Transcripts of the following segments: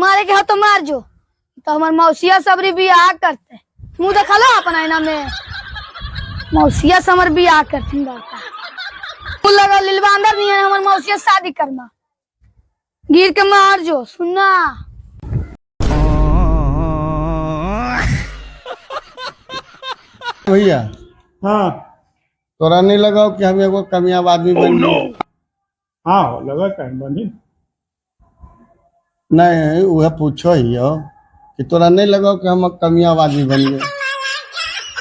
मारे के हो तो मार जो। तो हमार मौसिया सबरी बियाह करते मुँह देखा लो अपन आईना में। मौसिया समर बियाह करती लगा लिलवांदर नहीं है हमार मौसिया शादी करना। गिर के मार जो सुनना। भैया हाँ तोरा नहीं लगाओ कि हम एगो कामयाब आदमी बन गए? हाँ लगा कहीं बनी। नहीं वह पूछो ही हो कि तोरा नहीं लगाओ कि हम कामयाब आदमी बन गए?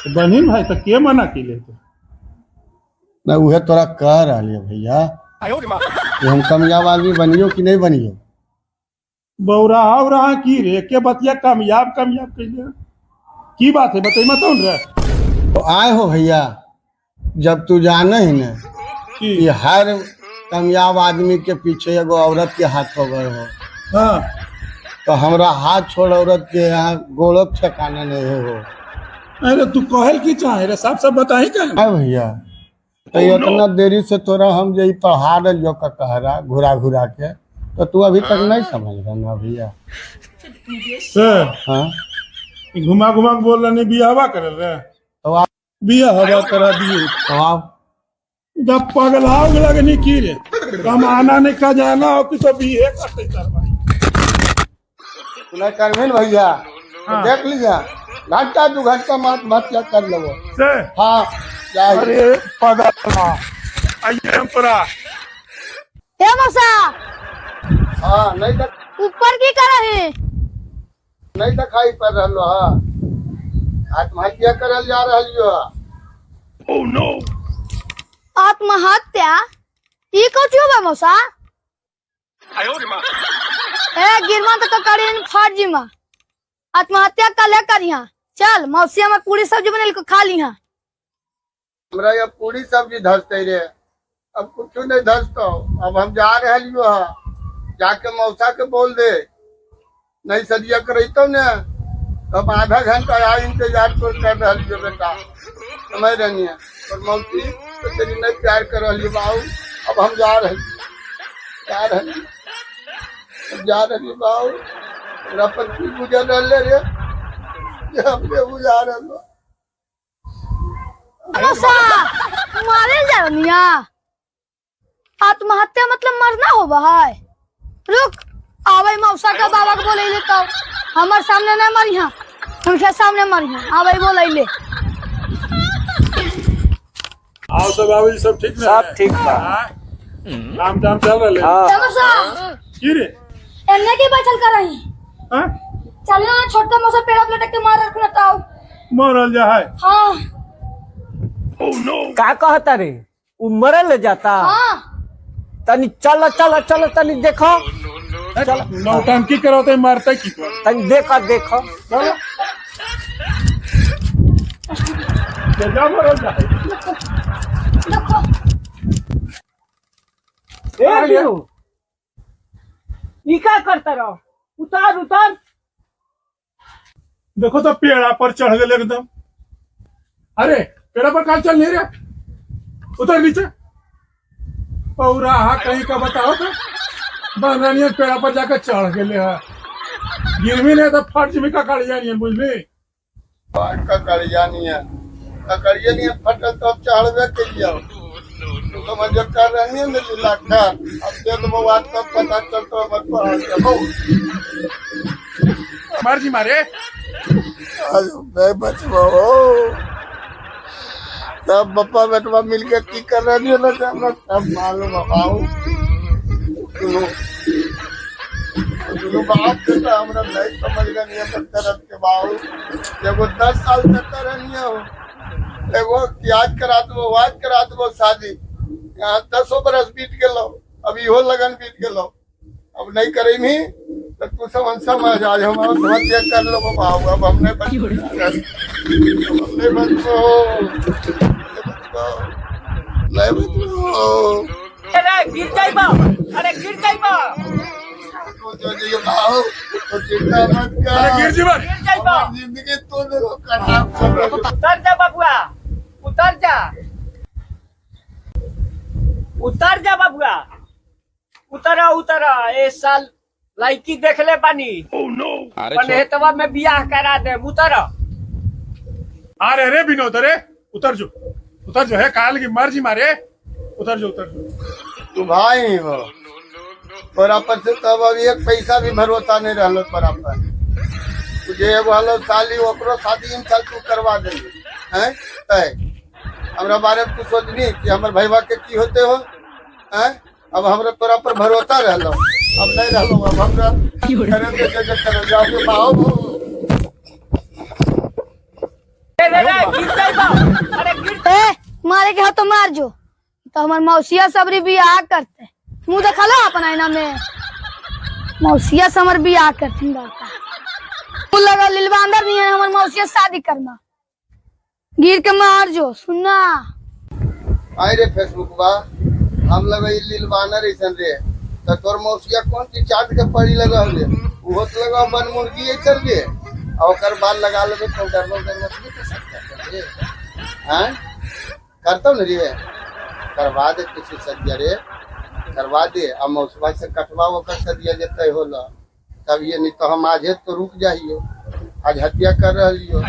तो बनी भाई तो के मना की ले तो नहीं वह तोरा कह रहा है भैया कि हम कामयाब आदमी बनियो कि नहीं बनियो। बौरा की रे के बतिया कामयाब कामयाब कैले की बात है बताई मत रे। तो आए हो भैया जब तू जाने ही न कि हर कामयाब आदमी के पीछे एगो औरत के हाथ हो गए हो। हाँ तो हमरा हाथ छोड़ औरत के यहाँ गोड़ो ठेकाना नहीं हो। अरे तू कहल की चाहे रे सब बताही का है भैया तो इतना देरी से तोरा हम जो पहाड़ जो का कहरा घुरा घुरा के तो तू अभी तक नहीं समझ रहा ना भैया। हाँ घुमा घुमा के बोल रहे बियाहवा करल रे तो आप बियाहवा करा दिए तो आप जब पगलाओ लगनी की रे कमाना नहीं का जाना हो कि तो बिहे करते करवाई नहीं करबिन भैया तो देख लीजिए घंटा 2 घंटा मत क्या कर लो। हाँ अरे पगला आइए हम तोरा हे मौसा हाँ नहीं तक ऊपर की कर रहे नहीं दिखाई पड़ रहा है आत्महत्या करल जा रही हो। ओह नो आत्महत्या ई कथी होबे मौसा? ए गिरमा तो करी फाट जी मां आत्महत्या कले करिया। चल मौसी में पूरी सब्जी बनेल को खा लिहा। हमरा ये पूरी सब्जी धसते रे अब कुछ नहीं धसतो। अब हम जा रहे लियो जाके मौसा के बोल दे नहीं सदिया करतो ने अब आधा घंटा यहाँ इंतजार कर रहा लियो बेटा समझ रही है। और मौसी तो तेरी नहीं प्यार कर रही बाबू। अब हम जा रहे बाबू मेरा पर की गुजर रहे रे हमने गुजार रहा मौसा मारे जा रनिया। आत्महत्या मतलब मरना होबा है। रुक आवे मौसा का बाबा को बोले ले तो हमारे सामने न मरिया उनके सामने मरिया आवे बोले ले। आओ सब आवे सब ठीक ना सब ठीक बा। काम दाम चल रहे हाँ। मौसा की रे एने के बैठल कर रही हां चल ना छोटका मौसा पेड़ पे लटक के मार रखना ताऊ मरल जा है। हां ओह नो का कहता रे उ मरल जाता। हां तनी चल चल चल तनी देखो चल नौटंकी करते मारते की को तनी देखो चलो जा मरल जा है। देखो ए बिरु ई का करता रहो उतार देखो तो पेड़ा पर चढ़ गए एकदम। अरे पेड़ा पर कहाँ चल नहीं रे उतर नीचे और कहीं का बताओ तो बहरानिया पेड़ा पर जाकर चढ़ गए गिरवी नहीं तो फर्ज में का कड़ जानी बुझली ककड़िया नहीं है ककड़िया नहीं है फटल तो अब चढ़वे के लिए तो समझ कर रही है मेरी लाखा। अब दे दो बात तब पता चलता मत पड़ा मर्जी मारे मैं बचवा हो तब बप्पा बेटवा मिलके की कर रही है ना सब मालूम बाबू दोनों बाप बेटा हमरा नहीं समझ रही है तरफ के बाबू एगो 10 साल तक रहनी हो एगो आज करा दो शादी यहाँ 10 बरस बीत गलो अब इहो लगन बीत गलो अब नहीं करेंगी तो तू समझ आज हम आत्महत्या कर लो बाबू। अब हमने अरे गिर जाइबा तो चिंता मत कर गिर जी मत जिंदगी तो खराब उतर जा बाबुआ उतर जा बाबुआ उतरा ए साल लड़की देख ले बानी अरे पनेहतवा में बियाह करा दे उतर। अरे रे विनोद, अरे उतर जो है, काल की मर्जी मारे, उतर जो। तू भाई हो बराबर से, तब अभी एक पैसा भी भरोसा नहीं रहलो बराबर। तुझे एगो हलो साली, ओकरो शादी इन साल तू करवा देली हैं? तय हमरा बारे में तू सोचनी कि हमर भैया के की होते हो हैं? अब हमरा तोरा पर भरोसा रहलो, अब नहीं रहलो। अब हमरा करे के जगह कर जाओ के बाहो। अरे गिर ए मारे के हाथ तो मार जो, तो हमार मौसिया सबरी बियाह करते। मुँह देखा लो अपन आईना में, मौसिया से हमार बियाह करती लड़का। मुँह लगा लिलवांदर नहीं है, हमार मौसिया शादी करना। गिर के मार जो, सुनना। आई रे फेसबुक बा, हम लगे लीलवानर ऐसन रे, तो तोर मौसिया कौन सी चाट के पड़ी लगा रे, वो तो लगा बन मुर्गी ऐसन रे, और ओकर बाल लगा लेबे तो डरलो नहीं कर सकता रे हैं? करतो न रे, करवा दे किसी सदिया रे, करवा दे। अब मौसवा से कटवा ओकर सदिया जते होला, तब ये नहीं तो हम आज तो रुक जाइयो, आज हत्या कर रही हो।